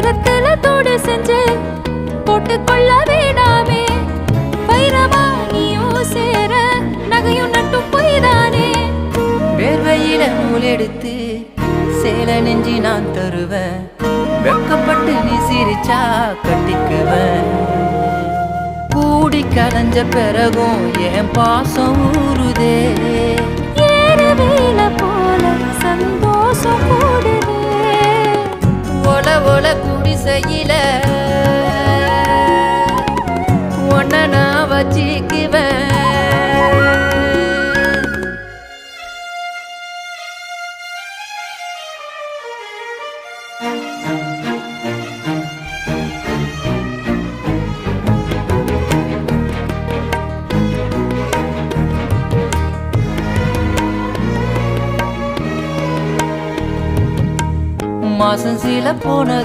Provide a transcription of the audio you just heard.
வைரத்துல தோடு செஞ்சு போட்டுக்கொள்ள வேண்டாமே. வைரமா நீயும் சேர நகையும் நட்டும் பொய்தானே. வேர்வையில நூல் எடுத்து சேல நெஞ்சி நான் தருவேன். வெக்கப்பட்டு நீ சிரிச்சா கட்டிக்குவேன். கூடி கலைஞ்ச பிறகும் என் பாசம் ஊறுதே. ஏறுவேல போல சந்தோஷம் கூடுதே. ஒல ஒல குடிசையில ஒன்ன நான் வச்சிக்குவேன். மாசம் சில போனது